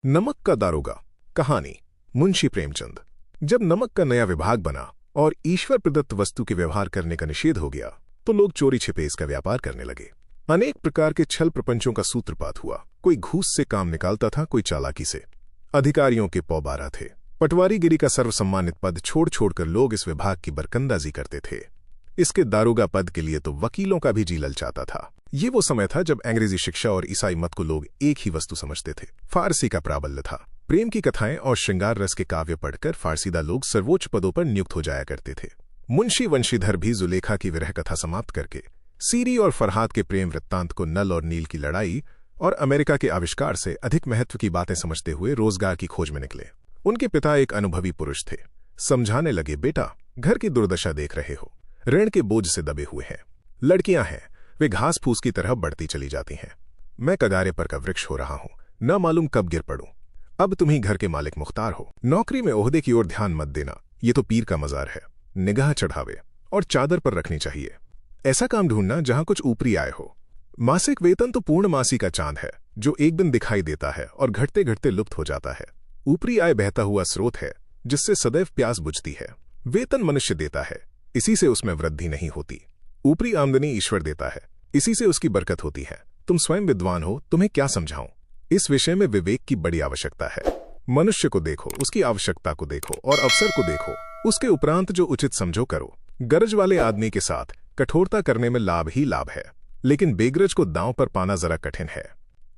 नमक का दारोगा। कहानी। मुंशी प्रेमचंद। जब नमक का नया विभाग बना और ईश्वर प्रदत्त वस्तु के व्यवहार करने का निषेध हो गया तो लोग चोरी छिपे इसका व्यापार करने लगे। अनेक प्रकार के छल प्रपंचों का सूत्रपात हुआ। कोई घूस से काम निकालता था, कोई चालाकी से। अधिकारियों के पौबारा थे। पटवारीगिरी का सर्वसम्मानित पद छोड़ छोड़कर लोग इस विभाग की बरकंदाजी करते थे। इसके दारोगा पद के लिए तो वकीलों का भी जी ललचाता था। ये वो समय था जब अंग्रेजी शिक्षा और ईसाई मत को लोग एक ही वस्तु समझते थे। फारसी का प्राबल्य था। प्रेम की कथाएं और श्रृंगार रस के काव्य पढ़कर फारसीदा लोग सर्वोच्च पदों पर नियुक्त हो जाया करते थे। मुंशी वंशीधर भी जुलेखा की विरह कथा समाप्त करके सीरी और फरहाद के प्रेम वृत्तांत को, नल और नील की लड़ाई और अमेरिका के आविष्कार से अधिक महत्व की बातें समझते हुए रोजगार की खोज में निकले। उनके पिता एक अनुभवी पुरुष थे। समझाने लगे, बेटा, घर की दुर्दशा देख रहे हो, ऋण के बोझ से दबे हुए हैं। लड़कियां हैं, वे घास फूस की तरह बढ़ती चली जाती हैं। मैं कगारे पर का वृक्ष हो रहा हूं, न मालूम कब गिर पड़ूं। अब तुम ही घर के मालिक मुख्तार हो। नौकरी में ओहदे की ओर ध्यान मत देना, ये तो पीर का मजार है। निगाह चढ़ावे और चादर पर रखनी चाहिए। ऐसा काम ढूंढना जहां कुछ ऊपरी आय हो। मासिक वेतन तो पूर्णमासी का चांद है जो एक दिन दिखाई देता है और घटते घटते लुप्त हो जाता है। ऊपरी आय बहता हुआ स्रोत है जिससे सदैव प्यास बुझती है। वेतन मनुष्य देता है, इसी से उसमें वृद्धि नहीं होती। ऊपरी आमदनी ईश्वर देता है, इसी से उसकी बरकत होती है। तुम स्वयं विद्वान हो, तुम्हें क्या समझाऊं। इस विषय में विवेक की बड़ी आवश्यकता है। मनुष्य को देखो, उसकी आवश्यकता को देखो और अवसर को देखो, उसके उपरांत जो उचित समझो करो। गरज वाले आदमी के साथ कठोरता करने में लाभ ही लाभ है, लेकिन बेगरज को दांव पर पाना जरा कठिन है।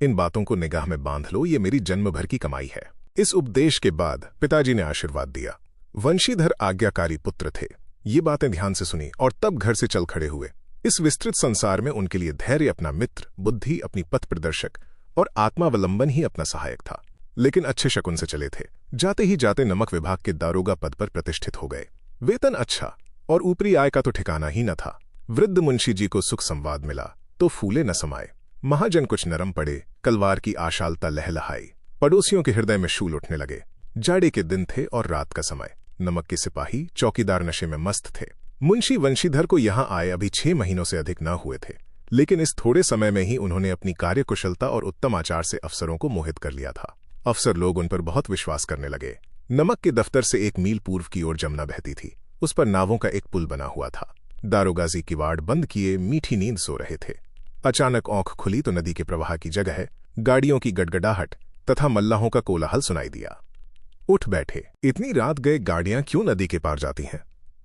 इन बातों को निगाह में बांध लो, ये मेरी जन्म भर की कमाई है। इस उपदेश के बाद पिताजी ने आशीर्वाद दिया। वंशीधर आज्ञाकारी पुत्र थे। ये बातें ध्यान से सुनी और तब घर से चल खड़े हुए। इस विस्तृत संसार में उनके लिए धैर्य अपना मित्र, बुद्धि अपनी पथ प्रदर्शक और आत्मावलंबन ही अपना सहायक था। लेकिन अच्छे शकुन से चले थे। जाते ही जाते नमक विभाग के दारोगा पद पर प्रतिष्ठित हो गए। वेतन अच्छा और ऊपरी आय का तो ठिकाना ही न था। वृद्ध मुंशी जी को सुख संवाद मिला तो फूले न समाये। महाजन कुछ नरम पड़े, कलवार की आशालता लहलहाई। पड़ोसियों के हृदय में शूल उठने लगे। जाड़े के दिन थे और रात का समय। नमक के सिपाही चौकीदार नशे में मस्त थे। मुंशी वंशीधर को यहां आए अभी 6 महीनों से अधिक न हुए थे, लेकिन इस थोड़े समय में ही उन्होंने अपनी कार्यकुशलता और उत्तम आचार से अफसरों को मोहित कर लिया था। अफसर लोग उन पर बहुत विश्वास करने लगे। नमक के दफ्तर से 1 मील पूर्व की ओर जमुना बहती थी। उस पर नावों का एक पुल बना हुआ था। दारोगाजी किवाड़ बंद किए मीठी नींद सो रहे थे। अचानक आंख खुली तो नदी के प्रवाह की जगह गाड़ियों की गड़गड़ाहट तथा मल्लाहों का कोलाहल सुनाई दिया। उठ बैठे। इतनी रात गए गाड़ियां क्यों नदी के पार जाती हैं?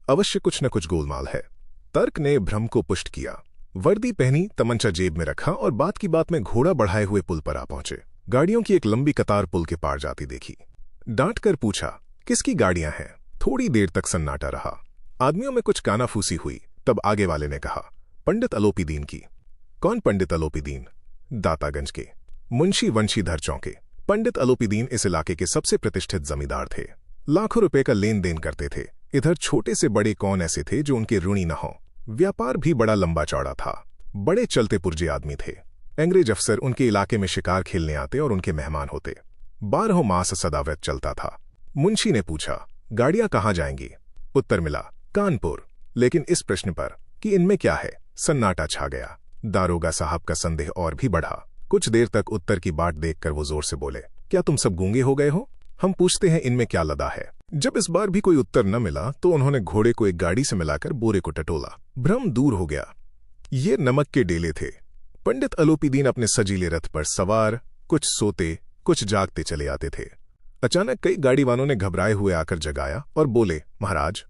अवश्य कुछ न कुछ गोलमाल है। तर्क ने भ्रम को पुष्ट किया। वर्दी पहनी, तमंचा जेब में रखा और बात की बात में घोड़ा बढ़ाए हुए पुल पर आ पहुंचे। गाड़ियों की एक लंबी कतार पुल के पार जाती देखी। डांट कर पूछा, किसकी गाड़ियां हैं? थोड़ी देर तक सन्नाटा रहा। आदमियों में कुछ कानाफूसी हुई। तब आगे वाले ने कहा, पंडित अलोपीदीन की। कौन पंडित अलोपीदीन? दातागंज के। मुंशी वंशीधर चौंके। पंडित अलोपीदीन इस इलाके के सबसे प्रतिष्ठित जमींदार थे। लाखों रुपए का लेन देन करते थे। इधर छोटे से बड़े कौन ऐसे थे जो उनके ऋणी न हों। व्यापार भी बड़ा लंबा चौड़ा था। बड़े चलते पुर्जे आदमी थे। अंग्रेज अफसर उनके इलाके में शिकार खेलने आते और उनके मेहमान होते। 12 मास सदाव्रत चलता था। मुंशी ने पूछा, गाड़ियां कहाँ जाएंगी? उत्तर मिला, कानपुर। लेकिन इस प्रश्न पर कि इनमें क्या है, सन्नाटा छा गया। दारोगा साहब का संदेह और भी बढ़ा। कुछ देर तक उत्तर की बाट देखकर वो जोर से बोले, क्या तुम सब गूंगे हो गए हो? हम पूछते हैं इनमें क्या लदा है। जब इस बार भी कोई उत्तर न मिला तो उन्होंने घोड़े को एक गाड़ी से मिलाकर बोरे को टटोला। भ्रम दूर हो गया। ये नमक के डेले थे। पंडित अलोपीदीन अपने सजीले रथ पर सवार, कुछ सोते कुछ जागते चले आते थे। अचानक कई गाड़ी वालों ने घबराए हुए आकर जगाया और बोले, महाराज,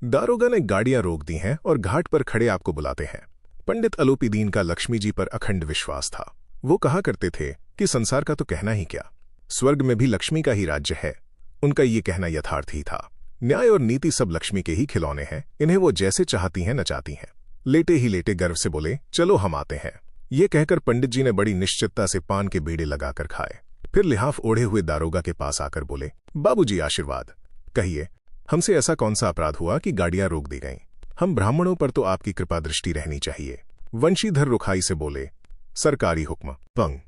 दारोगा ने गाड़ियां रोक दी हैं और घाट पर खड़े आपको बुलाते हैं। पंडित अलोपीदीन का लक्ष्मी जी पर अखंड विश्वास था। वो कहा करते थे कि संसार का तो कहना ही क्या, स्वर्ग में भी लक्ष्मी का ही राज्य है। उनका ये कहना यथार्थ ही था। न्याय और नीति सब लक्ष्मी के ही खिलौने हैं, इन्हें वो जैसे चाहती हैं नचाती हैं। लेटे ही लेटे गर्व से बोले, चलो हम आते हैं। ये कहकर पंडित जी ने बड़ी निश्चितता से पान के बीड़े लगाकर खाए। फिर लिहाफ ओढ़े हुए दारोगा के पास आकर बोले, बाबूजी आशीर्वाद। कहिए, हमसे ऐसा कौन सा अपराध हुआ कि गाड़ियां रोक दी गईं? हम ब्राह्मणों पर तो आपकी कृपा दृष्टि रहनी चाहिए। वंशीधर रुखाई से बोले, सरकारी हुक्म। पंग।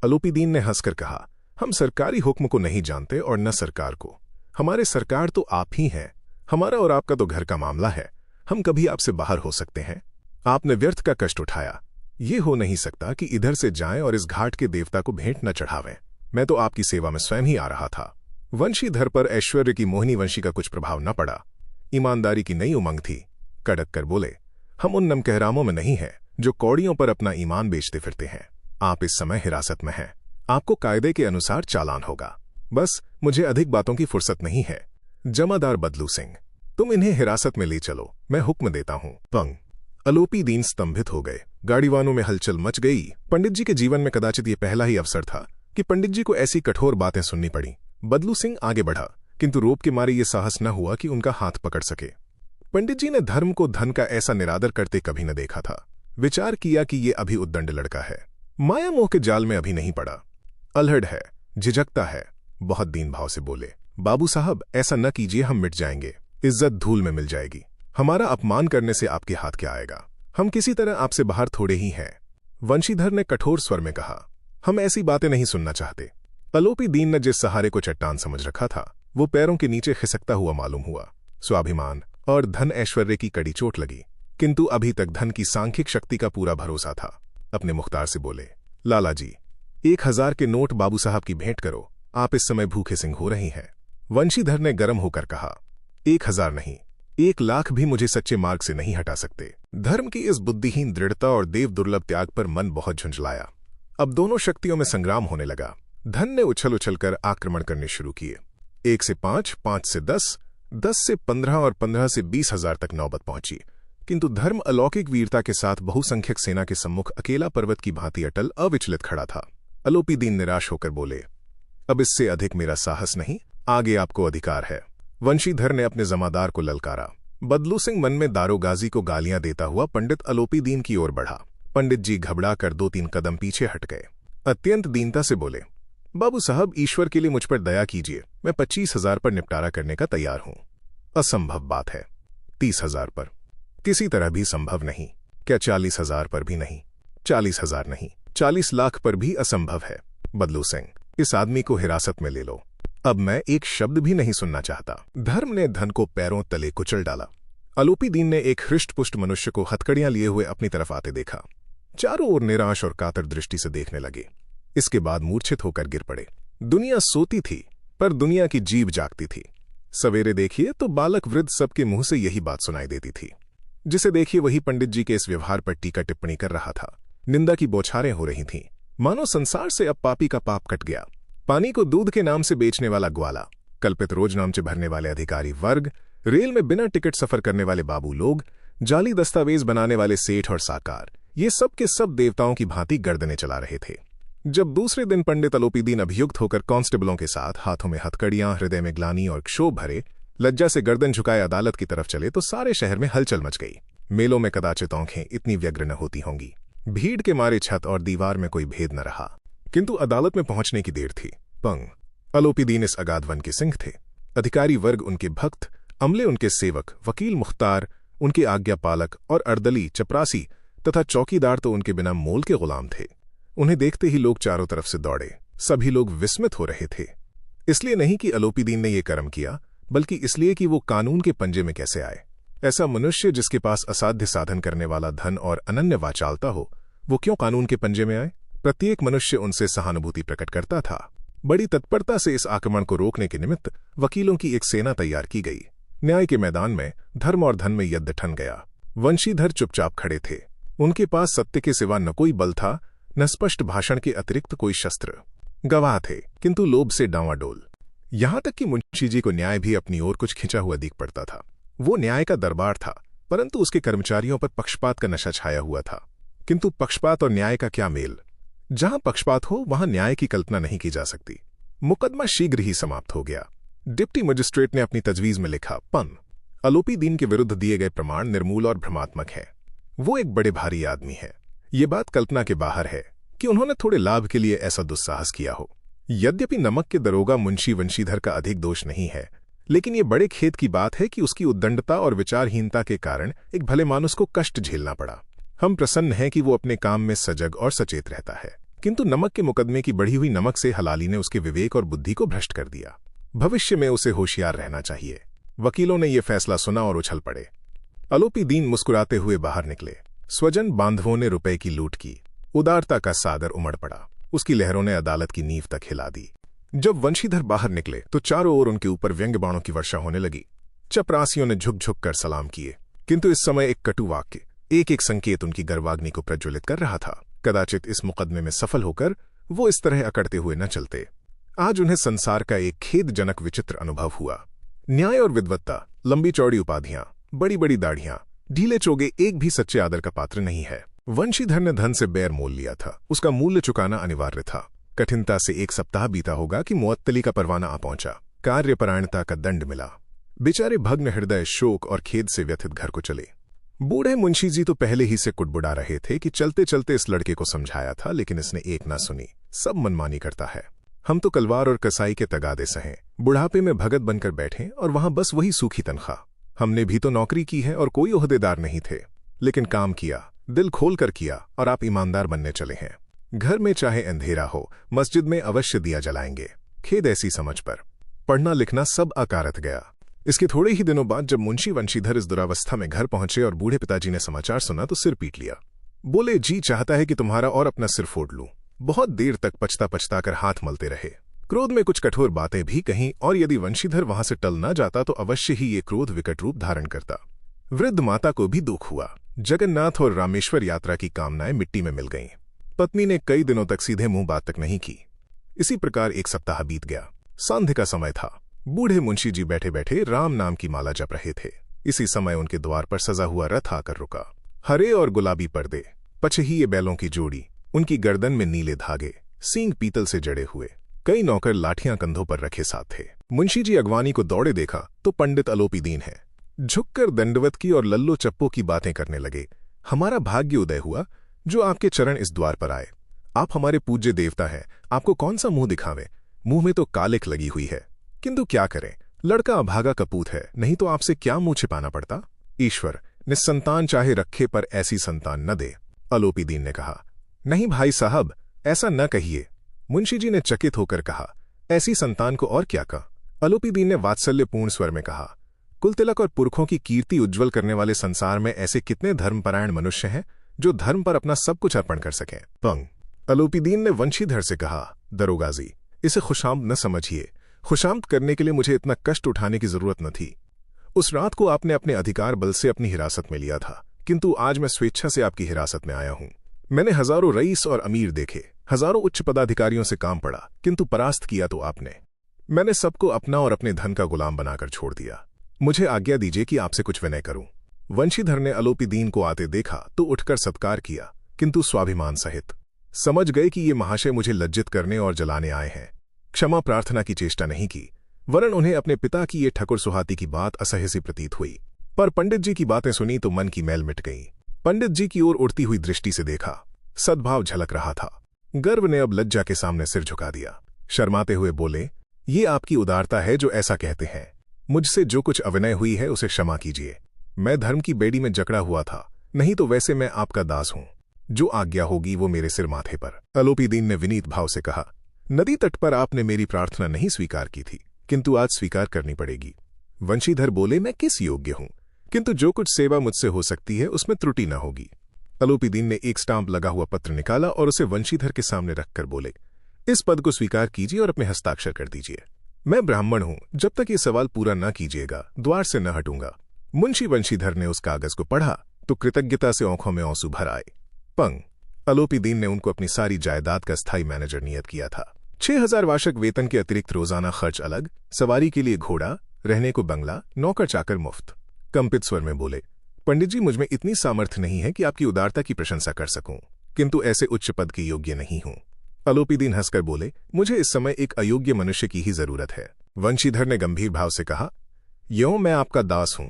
अलोपीदीन ने हंसकर कहा, हम सरकारी हुक्म को नहीं जानते और न सरकार को। हमारे सरकार तो आप ही हैं। हमारा और आपका तो घर का मामला है। हम कभी आपसे बाहर हो सकते हैं? आपने व्यर्थ का कष्ट उठाया। ये हो नहीं सकता कि इधर से जाएं और इस घाट के देवता को भेंट न चढ़ावें। मैं तो आपकी सेवा में स्वयं ही आ रहा था। वंशीधर पर ऐश्वर्य की मोहिनी वंशी का कुछ प्रभाव न पड़ा। ईमानदारी की नई उमंग थी। कड़क कर बोले, हम उन नमकहरामों में नहीं हैं जो कौड़ियों पर अपना ईमान बेचते फिरते हैं। आप इस समय हिरासत में हैं। आपको कायदे के अनुसार चालान होगा। बस मुझे अधिक बातों की फुर्सत नहीं है। जमादार बदलू सिंह, तुम इन्हें हिरासत में ले चलो, मैं हुक्म देता हूं। पंग। आलोपी दीन स्तंभित हो गए। गाड़ीवानों में हलचल मच गई। पंडित जी के जीवन में कदाचित ये पहला ही अवसर था कि पंडित जी को ऐसी कठोर बातें सुननी पड़ी। बदलू सिंह आगे बढ़ा, किंतु रोब के मारे ये साहस न हुआ कि उनका हाथ पकड़ सके। पंडित जी ने धर्म को धन का ऐसा निरादर करते कभी न देखा था। विचार किया कि ये अभी उद्दंड लड़का है, माया मोह के जाल में अभी नहीं पड़ा, अल्हड़ है, झिझकता है। बहुत दीन भाव से बोले, बाबू साहब ऐसा न कीजिए, हम मिट जाएंगे, इज्जत धूल में मिल जाएगी। हमारा अपमान करने से आपके हाथ क्या आएगा? हम किसी तरह आपसे बाहर थोड़े ही हैं। वंशीधर ने कठोर स्वर में कहा, हम ऐसी बातें नहीं सुनना चाहते। आलोपी दीन ने जिस सहारे को चट्टान समझ रखा था वो पैरों के नीचे खिसकता हुआ मालूम हुआ। स्वाभिमान और धन ऐश्वर्य की कड़ी चोट लगी, किंतु अभी तक धन की सांख्यिक शक्ति का पूरा भरोसा था। अपने मुख्तार से बोले, लाला जी 1000 के नोट बाबू साहब की भेंट करो, आप इस समय भूखे सिंह हो रही हैं। वंशीधर ने गर्म होकर कहा, 1000 नहीं, 1 लाख भी मुझे सच्चे मार्ग से नहीं हटा सकते। धर्म की इस बुद्धिहीन दृढ़ता और देव दुर्लभ त्याग पर मन बहुत झुंझलाया। अब दोनों शक्तियों में संग्राम होने लगा। धन ने उछल उछलकर आक्रमण करने शुरू किए। 1 से 5, 5 से 10, 10 से 15 और 15 से 20,000 तक नौबत पहुंची, किंतु धर्म अलौकिक वीरता के साथ बहुसंख्यक सेना के सम्मुख अकेला पर्वत की भांति अटल अविचलित खड़ा था। आलोपी दीन निराश होकर बोले, अब इससे अधिक मेरा साहस नहीं, आगे आपको अधिकार है। वंशीधर ने अपने जमादार को ललकारा। बदलू सिंह मन में दारोगाजी को गालियां देता हुआ पंडित आलोपी दीन की ओर बढ़ा। पंडित जी घबरा कर 2-3 कदम पीछे हट गए। अत्यंत दीनता से बोले, बाबू साहब ईश्वर के लिए मुझ पर दया कीजिए, मैं 25,000 पर निपटारा करने का तैयार हूं। असंभव बात है। 30,000 पर किसी तरह भी संभव नहीं। क्या 40,000 पर भी नहीं? 40,000 नहीं, 40 लाख पर भी असंभव है। बदलू सिंह, इस आदमी को हिरासत में ले लो, अब मैं एक शब्द भी नहीं सुनना चाहता। धर्म ने धन को पैरों तले कुचल डाला। आलोपी दीन ने एक हृष्टपुष्ट मनुष्य को हथकड़ियां लिए हुए अपनी तरफ आते देखा। चारों ओर निराश और कातर दृष्टि से देखने लगे। इसके बाद मूर्छित होकर गिर पड़े। दुनिया सोती थी, पर दुनिया की जीभ जागती थी। सवेरे देखिए तो बालक वृद्ध सबके मुंह से यही बात सुनाई देती थी। जिसे देखिए वही पंडित जी के इस व्यवहार पर टीका टिप्पणी कर रहा था। निंदा की बौछारें हो रही थीं, मानो संसार से अब पापी का पाप कट गया। पानी को दूध के नाम से बेचने वाला ग्वाला, कल्पित रोजनामचे भरने वाले अधिकारी वर्ग, रेल में बिना टिकट सफर करने वाले बाबू लोग, जाली दस्तावेज बनाने वाले सेठ और साकार, ये सब के सब देवताओं की भांति गर्दनें चला रहे थे। जब दूसरे दिन पंडित आलोपी दीन अभियुक्त होकर कांस्टेबलों के साथ, हाथों में हथकड़ियां, हृदय में ग्लानि और क्षोभ भरे, लज्जा से गर्दन झुकाए अदालत की तरफ चले तो सारे शहर में हलचल मच गई। मेलों में कदाचित आंखें इतनी व्यग्र न होती होंगी। भीड़ के मारे छत और दीवार में कोई भेद न रहा, किंतु अदालत में पहुंचने की देर थी। पंग। आलोपी दीन इस अगाध वन के सिंह थे। अधिकारी वर्ग उनके भक्त, अमले उनके सेवक, वकील मुख्तार उनके आज्ञापालक और अर्दली, चपरासी तथा चौकीदार तो उनके बिना मोल के गुलाम थे। उन्हें देखते ही लोग चारों तरफ से दौड़े। सभी लोग विस्मित हो रहे थे। इसलिए नहीं कि आलोपी दीन ने यह कर्म किया, बल्कि इसलिए कि वो कानून के पंजे में कैसे आए। ऐसा मनुष्य जिसके पास असाध्य साधन करने वाला धन और अनन्य वाचालता हो, वो क्यों कानून के पंजे में आए? प्रत्येक मनुष्य उनसे सहानुभूति प्रकट करता था। बड़ी तत्परता से इस आक्रमण को रोकने के निमित्त वकीलों की एक सेना तैयार की गई। न्याय के मैदान में धर्म और धन में युद्ध ठन गया। वंशीधर चुपचाप खड़े थे। उनके पास सत्य के सिवा न कोई बल था, न स्पष्ट भाषण के अतिरिक्त कोई शस्त्र। गवाह थे, किंतु लोभ से डांवाडोल। यहां तक कि मुंशी जी को न्याय भी अपनी ओर कुछ खिंचा हुआ दिख पड़ता था। वो न्याय का दरबार था, परंतु उसके कर्मचारियों पर पक्षपात का नशा छाया हुआ था। किंतु पक्षपात और न्याय का क्या मेल? जहां पक्षपात हो वहां न्याय की कल्पना नहीं की जा सकती। मुकदमा शीघ्र ही समाप्त हो गया। डिप्टी मजिस्ट्रेट ने अपनी तजवीज में लिखा, पन आलोपी दीन के विरुद्ध दिए गए प्रमाण निर्मूल और भ्रमात्मक है। वो एक बड़े भारी आदमी है। ये बात कल्पना के बाहर है कि उन्होंने थोड़े लाभ के लिए ऐसा दुस्साहस किया हो। यद्यपि नमक के दरोगा मुंशी वंशीधर का अधिक दोष नहीं है, लेकिन ये बड़े खेद की बात है कि उसकी उद्दंडता और विचारहीनता के कारण एक भले मानुस को कष्ट झेलना पड़ा। हम प्रसन्न हैं कि वो अपने काम में सजग और सचेत रहता है, किंतु नमक के मुकदमे की बढ़ी हुई नमक से हलाली ने उसके विवेक और बुद्धि को भ्रष्ट कर दिया। भविष्य में उसे होशियार रहना चाहिए। वकीलों ने यह फैसला सुना और उछल पड़े। आलोपी दीन मुस्कुराते हुए बाहर निकले। स्वजन बांधवों ने रुपए की लूट की। उदारता का सागर उमड़ पड़ा। उसकी लहरों ने अदालत की नींव तक हिला दी। जब वंशीधर बाहर निकले तो चारों ओर उनके ऊपर व्यंग्य बाणों की वर्षा होने लगी। चपरासियों ने झुक झुक कर सलाम किए, किंतु इस समय एक कटु वाक्य, एक एक संकेत उनकी गर्वाग्नि को प्रज्वलित कर रहा था। कदाचित इस मुकदमे में सफल होकर वो इस तरह अकड़ते हुए न चलते। आज उन्हें संसार का एक खेदजनक विचित्र अनुभव हुआ। न्याय और विद्वत्ता, लंबी चौड़ी उपाधियां, बड़ी बड़ी दाढ़ियां, ढीले चोगे एक भी सच्चे आदर का पात्र नहीं है। वंशीधर ने धन से बैर मोल लिया था, उसका मूल्य चुकाना अनिवार्य था। कठिनता से 1 सप्ताह बीता होगा कि मुअत्तली का परवाना आ पहुंचा। कार्यपरायणता का दंड मिला। बेचारे भग्न हृदय शोक और खेद से व्यथित घर को चले। बूढ़े मुंशी जी तो पहले ही से कुटबुड़ा रहे थे कि चलते चलते इस लड़के को समझाया था, लेकिन इसने एक ना सुनी। सब मनमानी करता है। हम तो कलवार और कसाई के तगादे सहे, बुढ़ापे में भगत बनकर बैठे और वहां बस वही सूखी तनख्वाह। हमने भी तो नौकरी की है और कोई ओहदेदार नहीं थे, लेकिन काम किया, दिल खोल कर किया और आप ईमानदार बनने चले हैं। घर में चाहे अंधेरा हो, मस्जिद में अवश्य दिया जलाएंगे। खेद ऐसी समझ पर। पढ़ना लिखना सब अकारत गया। इसके थोड़े ही दिनों बाद जब मुंशी वंशीधर इस दुरावस्था में घर पहुंचे और बूढ़े पिताजी ने समाचार सुना तो सिर पीट लिया। बोले, जी चाहता है कि तुम्हारा और अपना सिर फोड़ लूं। बहुत देर तक पछता पछता कर हाथ मलते रहे। क्रोध में कुछ कठोर बातें भी कहीं, और यदि वंशीधर वहां से टल न जाता तो अवश्य ही ये क्रोध विकट रूप धारण करता। वृद्ध माता को भी दुख हुआ। जगन्नाथ और रामेश्वर यात्रा की कामनाएं मिट्टी में मिल गईं। पत्नी ने कई दिनों तक सीधे मुंह बात तक नहीं की। इसी प्रकार 1 सप्ताह बीत गया। सांध्य का समय था। बूढ़े मुंशी जी बैठे बैठे राम नाम की माला जप रहे थे। इसी समय उनके द्वार पर सजा हुआ रथ आकर रुका। हरे और गुलाबी पर्दे, पचहिए बैलों की जोड़ी, उनकी गर्दन में नीले धागे, सींग पीतल से जड़े हुए। कई नौकर लाठियां कंधों पर रखे साथ थे। मुंशी जी अगवानी को दौड़े देखा तो पंडित अलोपी दीन है। झुककर दंडवत की और लल्लो चप्पो की बातें करने लगे। हमारा भाग्य उदय हुआ जो आपके चरण इस द्वार पर आए। आप हमारे पूज्य देवता हैं, आपको कौन सा मुंह दिखावें। मुंह में तो कालिख लगी हुई है, किंतु क्या करें, लड़का अभागा कपूत है, नहीं तो आपसे क्या मुंह छिपाना पड़ता। ईश्वर निस्संतान चाहे रखे पर ऐसी संतान न दे। अलोपी दीन ने कहा, नहीं भाई साहब, ऐसा न कहिए। मुंशी जी ने चकित होकर कहा, ऐसी संतान को और क्या कहा। अलोपी दीन ने वात्सल्यपूर्ण स्वर में कहा, कुल तिलक और पुरखों की कीर्ति उज्ज्वल करने वाले संसार में ऐसे कितने धर्मपरायण मनुष्य हैं जो धर्म पर अपना सब कुछ अर्पण कर सकें। पंग अलोपी दीन ने वंशीधर से कहा, दरोगा जी, इसे खुशामद न समझिए। खुशामद करने के लिए मुझे इतना कष्ट उठाने की जरूरत न थी। उस रात को आपने अपने अधिकार बल से अपनी हिरासत में लिया था, किंतु आज मैं स्वेच्छा से आपकी हिरासत में आया हूं। मैंने हजारों रईस और अमीर देखे, हजारों उच्च पदाधिकारियों से काम पड़ा, किंतु परास्त किया तो आपने। मैंने सबको अपना और अपने धन का गुलाम बनाकर छोड़ दिया। मुझे आज्ञा दीजिए कि आपसे कुछ विनय करूं। वंशीधर ने अलोपी दीन को आते देखा तो उठकर सत्कार किया, किंतु स्वाभिमान सहित। समझ गए कि ये महाशय मुझे लज्जित करने और जलाने आए हैं। क्षमा प्रार्थना की चेष्टा नहीं की, वरन उन्हें अपने पिता की ये ठकुर सुहाती की बात असह्य सी प्रतीत हुई। पर पंडित जी की बातें सुनी तो मन की मैल मिट गई। पंडित जी की ओर उड़ती हुई दृष्टि से देखा, सद्भाव झलक रहा था। गर्व ने अब लज्जा के सामने सिर झुका दिया। शर्माते हुए बोले, ये आपकी उदारता है जो ऐसा कहते हैं। मुझसे जो कुछ अविनय हुई है उसे क्षमा कीजिए। मैं धर्म की बेड़ी में जकड़ा हुआ था, नहीं तो वैसे मैं आपका दास हूं। जो आज्ञा होगी वो मेरे सिर माथे पर। अलोपी दीन ने विनीत भाव से कहा, नदी तट पर आपने मेरी प्रार्थना नहीं स्वीकार की थी, किंतु आज स्वीकार करनी पड़ेगी। वंशीधर बोले, मैं किस योग्य हूं, किंतु जो कुछ सेवा मुझसे हो सकती है उसमें त्रुटि न होगी। अलोपी दीन ने एक स्टाम्प लगा हुआ पत्र निकाला और उसे वंशीधर के सामने रखकर बोले, इस पद को स्वीकार कीजिए और अपने हस्ताक्षर कर दीजिए। मैं ब्राह्मण हूं, जब तक ये सवाल पूरा न कीजिएगा द्वार से न हटूंगा। मुंशी वंशीधर ने उस कागज को पढ़ा तो कृतज्ञता से आंखों में आंसू भर आए। पंग अलोपी दीन ने उनको अपनी सारी जायदाद का स्थायी मैनेजर नियत किया था। 6000 वार्षिक वेतन के अतिरिक्त रोजाना खर्च अलग, सवारी के लिए घोड़ा, रहने को बंगला, नौकर चाकर मुफ्त। कंपित स्वर में बोले, पंडित जी, मुझमें इतनी सामर्थ्य नहीं है कि आपकी उदारता की प्रशंसा कर सकूं, किंतु ऐसे उच्च पद के योग्य नहीं हूं। अलोपी दीन हंसकर बोले, मुझे इस समय एक अयोग्य मनुष्य की ही जरूरत है। वंशीधर ने गंभीर भाव से कहा, यों मैं आपका दास हूं।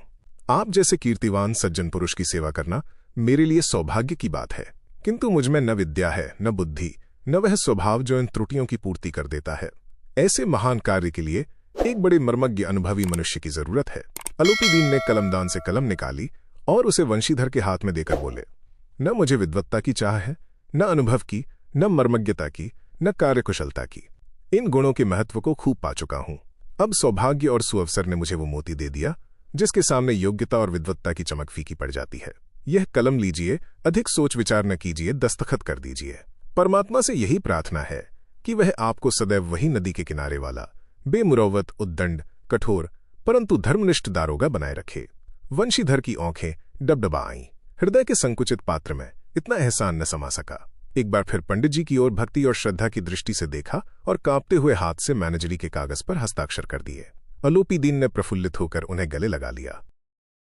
आप जैसे कीर्तिवान सज्जन पुरुष की सेवा करना मेरे लिए सौभाग्य की बात है, किंतु मुझमें न विद्या है, न बुद्धि, न वह स्वभाव जो इन त्रुटियों की पूर्ति कर देता है। ऐसे महान कार्य के लिए एक बड़े मर्मज्ञ अनुभवी मनुष्य की जरूरत है। अलोपी दीन ने कलमदान से कलम निकाली और उसे वंशीधर के हाथ में देकर बोले, न मुझे विद्वत्ता की चाह है, न अनुभव की, न मर्मज्ञता की, न कार्यकुशलता की। इन गुणों के महत्व को खूब पा चुका हूं। अब सौभाग्य और सुअवसर ने मुझे वो मोती दे दिया जिसके सामने योग्यता और विद्वत्ता की चमक फीकी पड़ जाती है। यह कलम लीजिए, अधिक सोच विचार न कीजिए, दस्तखत कर दीजिए। परमात्मा से यही प्रार्थना है कि वह आपको सदैव वही नदी के किनारे वाला बेमुरौवत, उद्दंड, कठोर परंतु धर्मनिष्ठ दारोगा बनाए रखे। वंशीधर की आंखें डबडबा आईं। हृदय के संकुचित पात्र में इतना एहसान न समा सका। एक बार फिर पंडित जी की ओर भक्ति और श्रद्धा की दृष्टि से देखा और कांपते हुए हाथ से मैनेजरी के कागज पर हस्ताक्षर कर दिए। अलोपी दीन ने प्रफुल्लित होकर उन्हें गले लगा लिया।